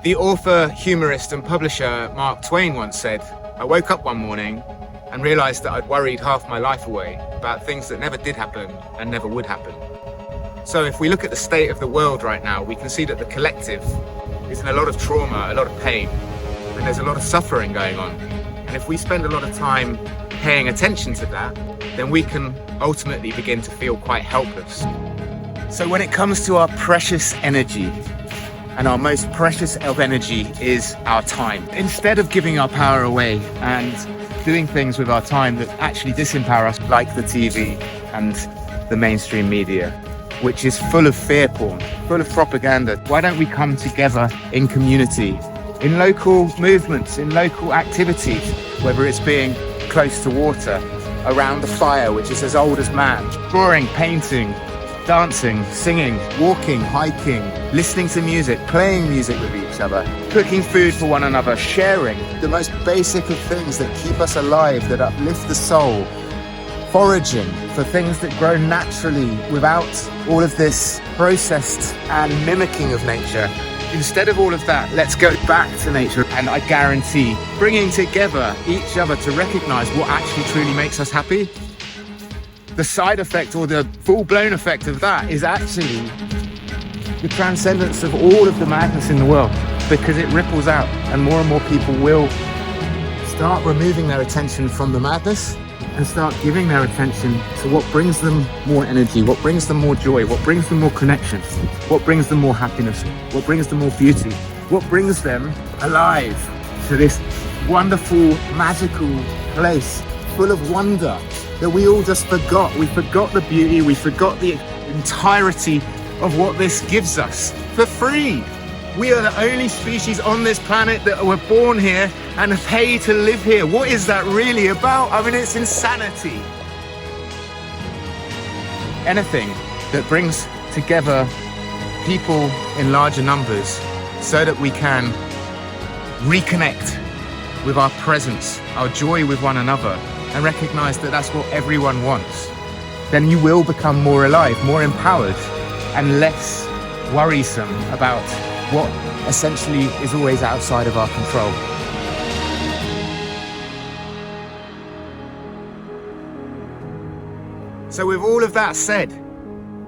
The author, humorist and publisher Mark Twain once said, "I woke up one morning and realized that I'd worried half my life away about things that never did happen and never would happen." So if we look at the state of the world right now, we can see that the collective is in a lot of trauma, a lot of pain, and there's a lot of suffering going on. And if we spend a lot of time paying attention to that, then we can ultimately begin to feel quite helpless. So when it comes to our precious energy, and our most precious of energy is our time, instead of giving our power away and doing things with our time that actually disempower us, like the TV and the mainstream media, which is full of fear porn, full of propaganda, why don't we come together in community, in local movements, in local activities, whether it's being close to water, around the fire, which is as old as man, drawing, painting, dancing, singing, walking, hiking, listening to music, playing music with each other, cooking food for one another, sharing the most basic of things that keep us alive, that uplift the soul, foraging for things that grow naturally without all of this processed and mimicking of nature. Instead of all of that, let's go back to nature, and I guarantee bringing together each other to recognize what actually truly makes us happy. The side effect, or the full-blown effect of that, is actually the transcendence of all of the madness in the world, because it ripples out and more people will start removing their attention from the madness and start giving their attention to what brings them more energy, what brings them more joy, what brings them more connection, what brings them more happiness, what brings them more beauty, what brings them alive to this wonderful, magical place full of wonder that we all just forgot. We forgot the beauty, we forgot the entirety of what this gives us for free. We are the only species on this planet that were born here and pay to live here. What is that really about? I mean, it's insanity. Anything that brings together people in larger numbers so that we can reconnect with our presence, our joy with one another, and recognize that that's what everyone wants, then you will become more alive, more empowered, and less worrisome about what essentially is always outside of our control. So with all of that said,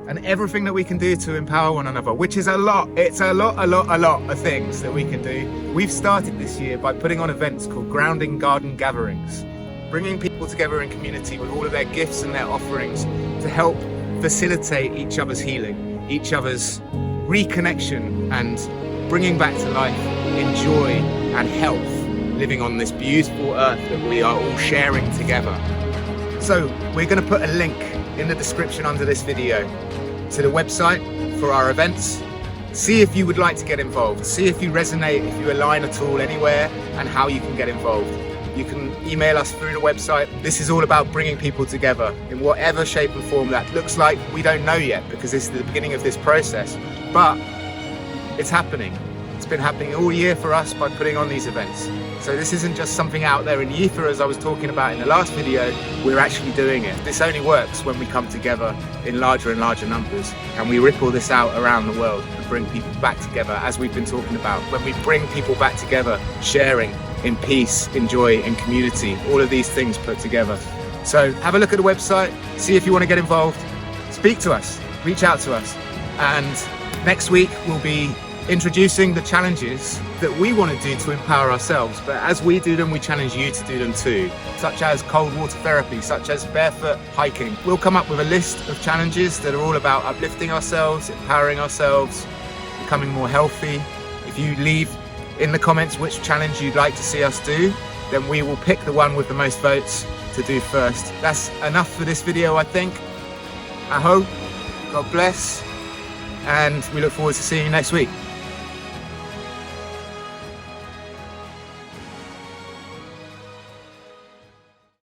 and everything that we can do to empower one another, which is a lot, it's a lot of things that we can do. We've started this year by putting on events called Grounding Garden Gatherings, bringing people together in community with all of their gifts and their offerings to help facilitate each other's healing, each other's reconnection, and bringing back to life in joy and health, living on this beautiful earth that we are all sharing together. So we're going to put a link in the description under this video to the website for our events. See if you would like to get involved, see if you resonate, if you align at all anywhere, and how you can get involved. You can email us through the website. This is all about bringing people together in whatever shape and form that looks like. We don't know yet, because this is the beginning of this process, but it's happening. It's been happening all year for us by putting on these events. So this isn't just something out there in the ether, as I was talking about in the last video. We're actually doing it. This only works when we come together in larger and larger numbers, and we ripple this out around the world and bring people back together, as we've been talking about. When we bring people back together, sharing in peace, in joy, in community, all of these things put together. So have a look at the website, see if you want to get involved, speak to us, reach out to us. And next week we'll be introducing the challenges that we want to do to empower ourselves, but as we do them, we challenge you to do them too, such as cold water therapy, such as barefoot hiking. We'll come up with a list of challenges that are all about uplifting ourselves, empowering ourselves, becoming more healthy. If you leave in the comments which challenge you'd like to see us do, then we will pick the one with the most votes to do first. That's enough for this video, I think. Aho, God bless, and we look forward to seeing you next week.